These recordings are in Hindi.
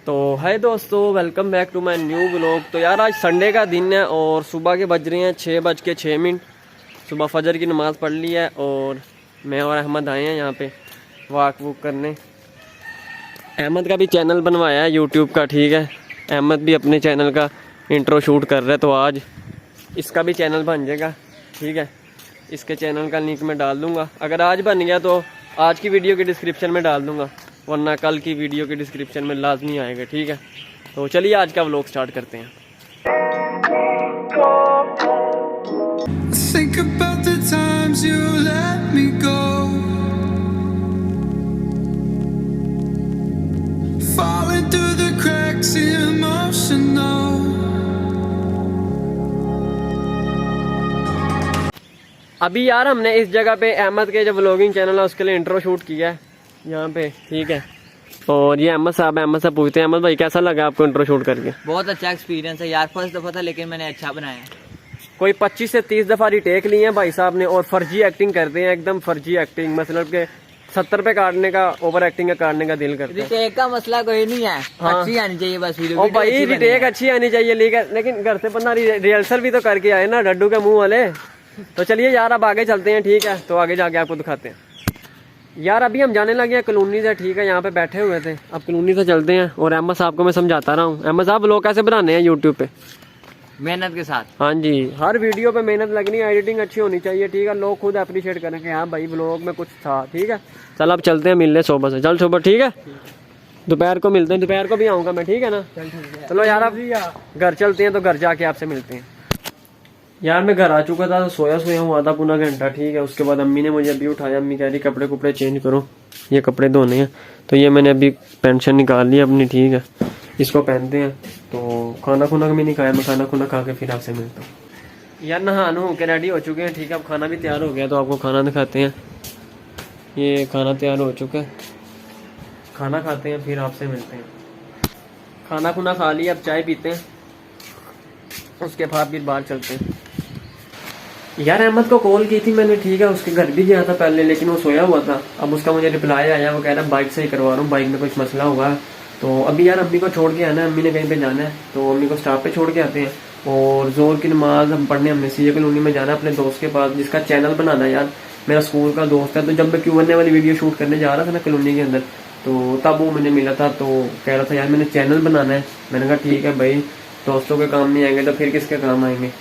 तो हाय दोस्तों, welcome back to my new blog. तो यार आज संडे का दिन है और सुबह के बज रहे हैं 6:06। सुबह फजर की नमाज़ पढ़ ली है और मैं और अहमद आए हैं यहाँ पे वॉक वूक करने। अहमद का भी चैनल बनवाया है यूट्यूब का, ठीक है। अहमद भी अपने चैनल का इंट्रो शूट कर रहा है, तो आज इसका भी चैनल बन जाएगा, ठीक है। इसके चैनल का लिंक मैं डाल दूँगा। अगर आज बन गया तो आज की वीडियो की डिस्क्रिप्शन में डाल दूँगा, वरना कल की वीडियो के डिस्क्रिप्शन में लाजमी आएगा, ठीक है। तो चलिए आज का व्लॉग स्टार्ट करते हैं। Think about the times you let me go, falling through the cracks, emotional. अभी यार हमने इस जगह पे अहमद के जो व्लॉगिंग चैनल है उसके लिए इंट्रो शूट किया है यहाँ पे, ठीक है। और ये अहमद साहब पूछते हैं, अहमद भाई कैसा लगा आपको इंट्रो शूट करके? बहुत अच्छा एक्सपीरियंस है यार, फर्स्ट दफा था लेकिन मैंने अच्छा बनाया। कोई 25 से 30 दफा रिटेक लिए हैं भाई साहब ने और फर्जी एक्टिंग करते हैं, एकदम फर्जी एक्टिंग। मतलब के 70 पे काटने का, ओवर एक्टिंग का काटने का दिल करता है। रिटेक का मसला कोई नहीं है, हाँ। अच्छी आनी चाहिए बस वीडियो। और भाई रिटेक अच्छी आनी चाहिए, लेकिन घर से बंदा रिहर्सल भी तो करके आए ना डड्डू के मुंह वाले। तो चलिए यार अब आगे चलते हैं, ठीक है। तो आगे जाके आपको दिखाते हैं। यार अभी हम जाने लगे हैं कॉलोनी से, ठीक है। यहाँ पे बैठे हुए थे, अब कॉलोनी से चलते हैं। और अहमद साहब को मैं समझाता रहा हूँ। अहमद साहब लोग कैसे बनाने हैं यूट्यूब पे? मेहनत के साथ। हाँ जी, हर वीडियो पे मेहनत लगनी है, एडिटिंग अच्छी होनी चाहिए, ठीक है। लोग खुद अप्रिशिएट करेंगे, हाँ भाई व्लॉग में कुछ था, ठीक है। चल अब चलते हैं, मिलने सुबह से। चल सुबह, ठीक है। दोपहर को मिलते हैं, दोपहर को भी आऊँगा मैं, ठीक है ना। चलो यार अब घर चलते हैं, तो घर जाके आपसे मिलते हैं। यार मैं घर आ चुका था, तो सोया हुआ था पूरा घंटा, ठीक है। उसके बाद अम्मी ने मुझे अभी उठाया, अम्मी कह रही कपड़े कुपड़े चेंज करो, ये कपड़े धोने हैं। तो ये मैंने अभी पेंशन निकाल ली अपनी, ठीक है। इसको पहनते हैं। तो खाना खुना भी नहीं खाया, मैं खाना खुना खा के फिर आपसे मिलता हूँ। यार नहाने हो के रेडी हो चुके हैं, ठीक है। अब खाना भी तैयार हो गया, तो आपको खाना दिखाते हैं। ये खाना तैयार हो चुका है, खाना खाते हैं फिर आपसे मिलते हैं। खाना खुना खा लिया, अब चाय पीते हैं, उसके बाद फिर बाहर चलते हैं। यार अहमद को कॉल की थी मैंने, ठीक है। उसके घर भी गया था पहले, लेकिन वो सोया हुआ था। अब उसका मुझे रिप्लाई आया, वो कह रहा बाइक से ही करवा रहा हूँ, बाइक में कुछ मसला होगा। तो अभी यार अम्मी को छोड़ के आना है, अम्मी ने कहीं पे जाना है, तो अम्मी को स्टॉप पे छोड़ के आते हैं। और जोर की नमाज हम पढ़ने हमने सीए कॉलोनी में जाना है अपने दोस्त के पास, जिसका चैनल बनाना है यार। मेरा स्कूल का दोस्त है। तो जब मैं Q&A वाली वीडियो शूट करने जा रहा था ना कॉलोनी के अंदर, तो तब वो मुझे मिला था, तो कह रहा था यार मैंने चैनल बनाना है। मैंने कहा ठीक है भाई, दोस्तों के काम नहीं आएंगे तो फिर किसके काम आएंगे।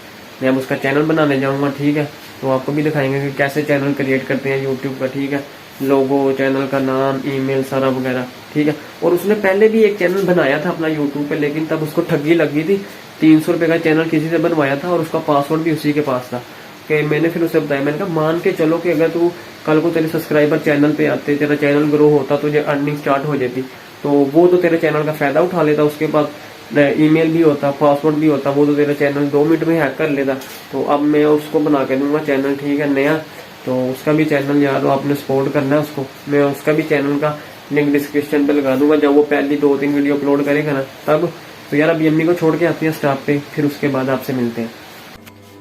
मैं अब उसका चैनल बनाने जाऊँगा, ठीक है। तो आपको भी दिखाएंगे कि कैसे चैनल क्रिएट करते हैं यूट्यूब का, ठीक है। लोगो, चैनल का नाम, ईमेल सारा वगैरह, ठीक है। और उसने पहले भी एक चैनल बनाया था अपना यूट्यूब पे, लेकिन तब उसको ठगी लगी थी। 300 रुपये का चैनल किसी से बनवाया था और उसका पासवर्ड भी उसी के पास था। कि मैंने फिर उसे बताया, मैंने कहा मान के चलो कि अगर तू कल को तेरे सब्सक्राइबर चैनल पे आते, तेरा चैनल ग्रो होता, तुझे अर्निंग स्टार्ट हो जाती, तो वो तो तेरे चैनल का फायदा उठा लेता। उसके बाद ईमेल भी होता, पासवर्ड भी होता, वो तो तेरा चैनल 2 मिनट में हैक कर लेता। तो अब मैं उसको बना के दूंगा चैनल, ठीक है, नया। तो उसका भी चैनल यार आपने सपोर्ट करना है उसको। मैं उसका भी चैनल का लिंक डिस्क्रिप्शन पे लगा दूंगा, जब वो पहली 2-3 वीडियो अपलोड करेगा ना तब। तो यार अभी अम्मी को छोड़ के आती है स्टॉप पे, फिर उसके बाद आपसे मिलते हैं।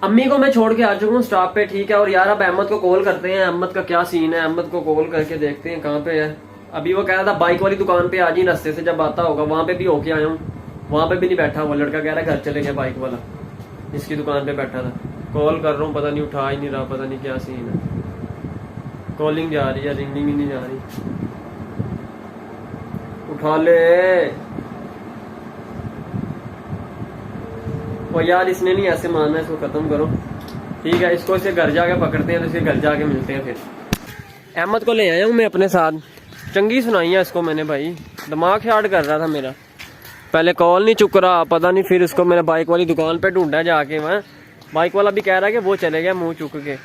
अम्मी को मैं छोड़ के आ चुका हूँ स्टॉप पे, ठीक है। और यार अब अहमद को कॉल करते हैं, अहमद का क्या सीन है। अहमद को कॉल करके देखते हैं कहाँ पे है। अभी वो कह रहा था बाइक वाली दुकान पे आज ही रास्ते से जब आता होगा, वहां पे भी होके आया हूँ, वहां पे भी नहीं बैठा। वो लड़का कह रहा है घर चले गया बाइक वाला, इसकी दुकान पे बैठा था। कॉल कर रहा हूँ, पता नहीं उठा ही नहीं रहा, पता नहीं क्या सीन है। कॉलिंग जा रही है, रिंगिंग ही नहीं जा रही। उठा ले। और यार इसने नहीं ऐसे मानना, इसको खत्म करो, ठीक है। इसको इसे घर जाके पकड़ते हैं, तो इसे घर जाके मिलते हैं फिर। अहमद को ले आया हूँ मैं अपने साथ, चंगी सुनाई है इसको मैंने भाई। दिमाग शार्ट कर रहा था मेरा, पहले कॉल नहीं चुक रहा, पता नहीं। फिर इसको मैंने बाइक वाली दुकान पे ढूंढा जाके, वहाँ बाइक वाला भी कह रहा है कि वो चले गया मुंह चुक के।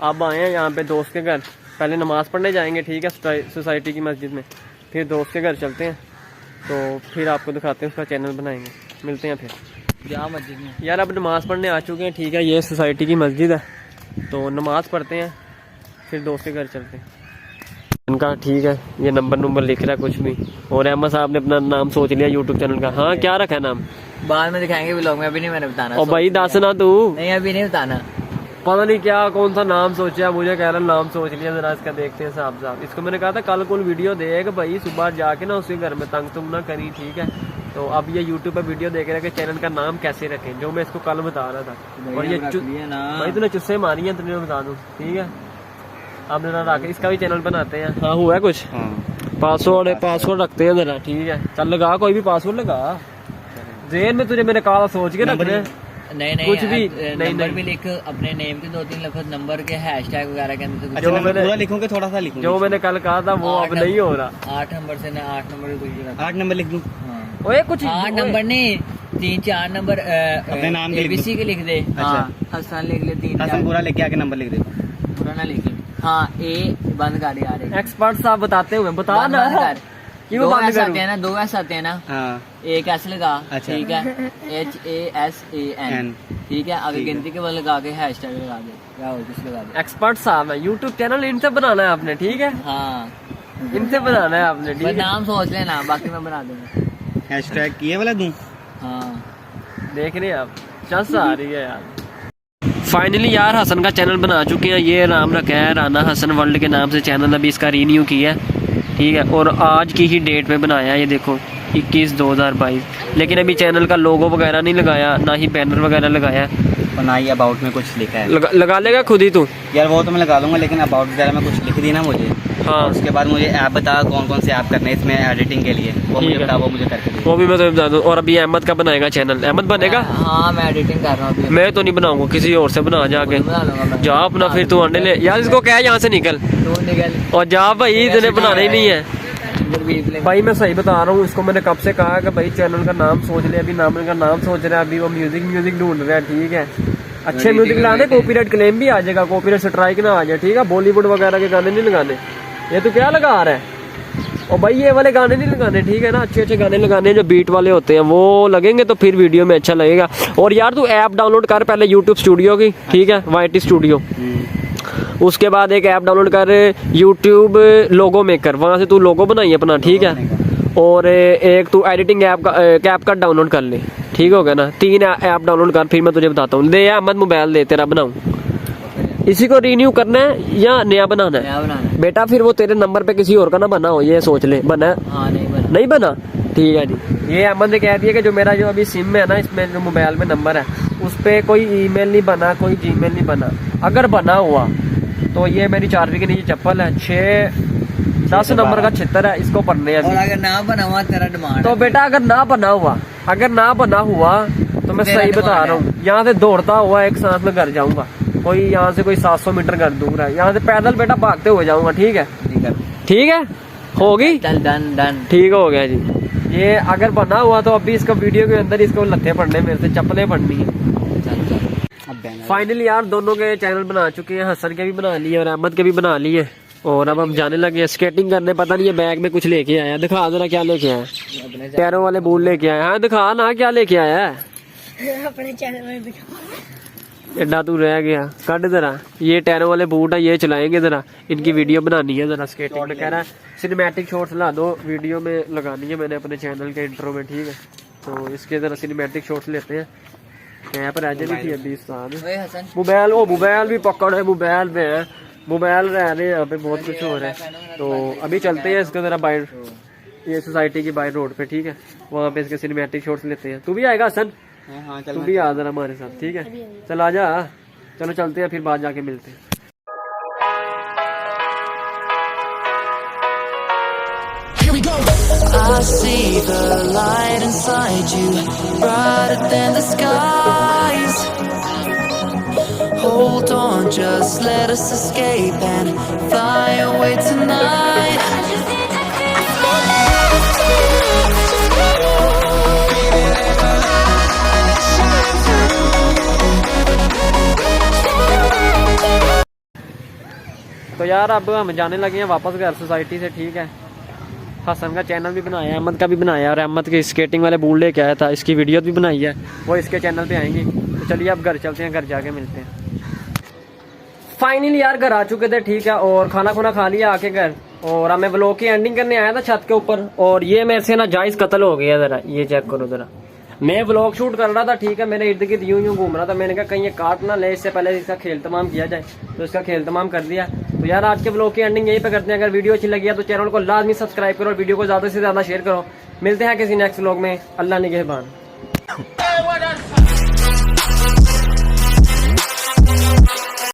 अब आए हैं यहाँ पे दोस्त के घर, पहले नमाज पढ़ने जाएंगे, ठीक है, सोसाइटी की मस्जिद में। फिर दोस्त के घर चलते हैं, तो फिर आपको दिखाते हैं, उसका चैनल बनाएंगे। मिलते हैं फिर जा मस्जिद में। यार अब नमाज पढ़ने आ चुके हैं, ठीक है। ये सोसाइटी की मस्जिद है, तो नमाज पढ़ते हैं, फिर दोस्त के घर चलते हैं इनका, ठीक है। ये नंबर लिख रहा है कुछ भी। और अहमद साहब ने अपना नाम सोच लिया यूट्यूब चैनल का। हाँ क्या रखा है नाम? बाद में दिखाएंगे व्लॉग में, अभी नहीं मैंने बताना। और भाई दस ना तू। नहीं अभी नहीं बताना। पता नहीं क्या कौन सा नाम सोचा, मुझे कह रहा नाम सोच लिया, जरा इसका देखते हैं साहब साहब। इसको मैंने कहा था कल को वीडियो देख भाई, सुबह जाके ना उसके घर में तंग तुम ना करी, ठीक है। तो अब ये यूट्यूब पे वीडियो देख रहा है कि चैनल का नाम कैसे रखें, जो मैं इसको कल बता रहा था। और ये भाई तूने चुस्से मारी है, तुझे बता दूं, ठीक है। अब जरा रख, इसका भी चैनल बनाते हैं। हाँ हुआ है कुछ, पासवर्ड रखते हैं जरा, ठीक है। चल लगा, कोई भी पासवर्ड लगा जेन में, तुझे मैंने कहा सोच के रखना है। नहीं कुछ भी नंबर भी लिख, अपने नेम के 2-3 लफ्ज, नंबर के हैशटैग वगैरह के अंदर। जो मैंने पूरा लिखूंगा, थोड़ा सा लिखूंगा। जो मैंने कल कहा था वो अब नहीं हो रहा। 8 नंबर से ना 8 नंबर कुछ 8 नंबर लिख दूं? ओए कुछ 8 नंबर नहीं, 3-4 नंबर अपने नाम के ABC के लिख दे। अच्छा। हसन लिख ले, 3 हसन पूरा लेके आके नंबर लिख दे। पूरा ना लिख। हाँ ए बंद कर यार, एक्सपर्ट साहब बताते हुए बता ना क्यों बंद ऐसे करूं? आते हैं ना, 2 ऐसे आते हैं ना। हाँ एक ऐसे लगा, अच्छा। ठीक है, HASAN, ठीक है। अगर गिनती के बाद लगा के हैशटैग लगा दे या और कुछ लगा दे। एक्सपर्ट साहब है, यूट्यूब चैनल इनसे बनाना है आपने, ठीक है। हाँ इनसे बनाना है आपने, ठीक बस है। नाम सोच लेना, बाकी मैं बना दूंगा। हैशटैग ये वाला दूं? हाँ देख रहे हैं आप, चस आ रही है यार। फाइनली यार हसन का चैनल बना चुके हैं, ये नाम रखा है राना हसन वर्ल्ड के नाम से चैनल, अभी इसका रीन्यू किया है, ठीक है। और आज की ही डेट पे बनाया है, ये देखो 21/2022। लेकिन अभी चैनल का लोगो वगैरह नहीं लगाया, ना ही बैनर वगैरह लगाया है। और ना ही अबाउट में कुछ लिखा है। लगा लेगा खुद ही तू यार, वो तो मैं लगा लूंगा, लेकिन अबाउट वगैरह में कुछ लिख दी ना मुझे। हाँ उसके बाद मुझे ऐप बता कौन कौन से ऐप करने हैं इसमें एडिटिंग के लिए, वो मुझे बता, वो मुझे करके दे। वो भी मैं तो बता दूँ। और अभी अहमद का बनाएगा चैनल, अहमद बनेगा। हाँ मैं एडिटिंग कर रहा हूँ। मैं तो नहीं बनाऊंगा, किसी और से बना जाके। बना लूंगा मैं। जा अपना, फिर तू आने ले यार, इसको क्या यहाँ से निकल तू निकल और जा भाई, इतने बनाना ही नहीं है भाई। मैं सही बता रहा हूँ, इसको मैंने कब से कहा कि भाई चैनल का नाम सोच ले, अभी नाम का नाम सोच रहा है, अभी वो म्यूजिक ढूंढ रहा है, ठीक है। अच्छे म्यूजिक लाने, कॉपीराइट क्लेम भी आ जाएगा, कॉपीराइट स्ट्राइक ना आ जाए, ठीक है। बॉलीवुड वगैरह के गाने नहीं लगाने। ये तो क्या लगा रहा है, और भाई ये वाले गाने नहीं लगाने, ठीक है ना। अच्छे अच्छे गाने लगाने जो बीट वाले होते हैं, वो लगेंगे तो फिर वीडियो में अच्छा लगेगा। और यार तू ऐप डाउनलोड कर पहले यूट्यूब स्टूडियो की, ठीक है, YT स्टूडियो। उसके बाद एक ऐप डाउनलोड कर यूट्यूब लोगो मेकर, वहाँ से तू लोगो बनाई अपना, ठीक है। और एक तू एडिटिंग ऐप का कैपकट डाउनलोड कर ले, ठीक हो गया ना। 3 ऐप डाउनलोड कर, फिर मैं तुझे बताता हूँ। दे अहमद मोबाइल दे, तेरा बनाऊँ। इसी को रिन्यू करना है या नया बनाना है? नया बनाना बेटा फिर वो तेरे नंबर पे किसी और का ना बना हो, ये सोच ले। बना है? हाँ नहीं बना, ठीक है जी। ये अहमद ने कह दिया कि जो मेरा जो अभी सिम है ना, इसमें जो मोबाइल में नंबर है, उस पर कोई ईमेल नहीं बना, कोई जीमेल नहीं बना। अगर बना हुआ तो ये मेरी 4 के नीचे चप्पल है, 6-10 नंबर का छितर है, इसको पढ़ने हैं और अभी। अगर ना बना हुआ तेरा डिमांड तो बेटा अगर ना बना हुआ तो मैं सही बता रहा हूँ, यहाँ से दौड़ता हुआ एक सांस में घर जाऊंगा। कोई यहाँ से कोई 700 मीटर घर दूर है, यहाँ से पैदल बेटा भागते हुए जाऊंगा, ठीक है। ठीक है, होगी। चल डन। ठीक हो गया जी। ये अगर बना हुआ तो अभी इसको वीडियो के अंदर इसको लत्थे पड़ने, मेरे से चप्पलें पड़नी है। फाइनली यार दोनों के चैनल बना चुके हैं, हसन के भी बना लिए और अहमद के भी बना लिए। और अब हम जाने लगे स्केटिंग करने। पता नहीं ये बैग में कुछ लेके आया, दिखा जरा क्या लेके आया। पैरों वाले बूट लेके आया है, दिखा ना क्या लेके आया है। अपने चैनल में एडा तू रह गया, कट जरा। ये टैरों वाले बूट है, ये चलाएंगे जरा, इनकी वीडियो बनानी है जरा स्केटिंग में। कह रहा है सिनेमैटिक शॉट्स ला दो, वीडियो में लगानी है मैंने अपने चैनल के इंट्रो में, ठीक है। तो इसके जरा सिनेमैटिक शॉट्स लेते हैं। कैप रह जानी थी अभी साथ। मोबाइल भी पकड़ है, मोबाइल में है, मोबाइल रह रहे हैं यहाँ पे, बहुत कुछ हो रहा है। तो अभी चलते हैं इसको जरा बाहर, ये सोसाइटी की बाहर रोड पे, ठीक है। वहाँ पे इसके सिनेमैटिक शॉट्स लेते हैं। तू भी आएगा हसन? हाँ, तू भी आ जरा हमारे साथ, ठीक है। चल आ जा, चलो चलते हैं, फिर बाद जाके मिलते हैं। I see the light inside you, brighter than the skies. Hold on, just let us escape and fly away tonight. तो यार अब हम जाने लगे हैं वापस घर सोसाइटी से, ठीक है। हसन का चैनल भी बनाया, अहमद का भी बनाया, और अहमद के स्केटिंग वाले बूट लेके आया था, इसकी वीडियो भी बनाई है, वो इसके चैनल पे आएंगी। तो चलिए अब घर चलते हैं, घर जाके मिलते हैं। फाइनली यार घर आ चुके थे, ठीक है। और खाना खुना खा लिया आके घर, और हमें व्लॉग की एंडिंग करने आया था छत के ऊपर। और ये मेरे से ना जायज़ कत्ल हो गया, जरा ये चेक करो जरा। मैं व्लॉग शूट कर रहा था, ठीक है, मेरे इर्द गिर्द यूं घूम रहा था, मैंने कहा कहीं ये काट ना ले, इससे पहले इसका खेल तमाम किया जाए, तो इसका खेल तमाम कर दिया। तो यार आज के व्लॉग की एंडिंग यहीं पे करते हैं। अगर वीडियो अच्छी लगी है तो चैनल को लाजमी सब्सक्राइब करो और वीडियो को ज़्यादा से ज़्यादा शेयर करो। मिलते हैं किसी नेक्स्ट व्लॉग में। अल्लाह निगहबान।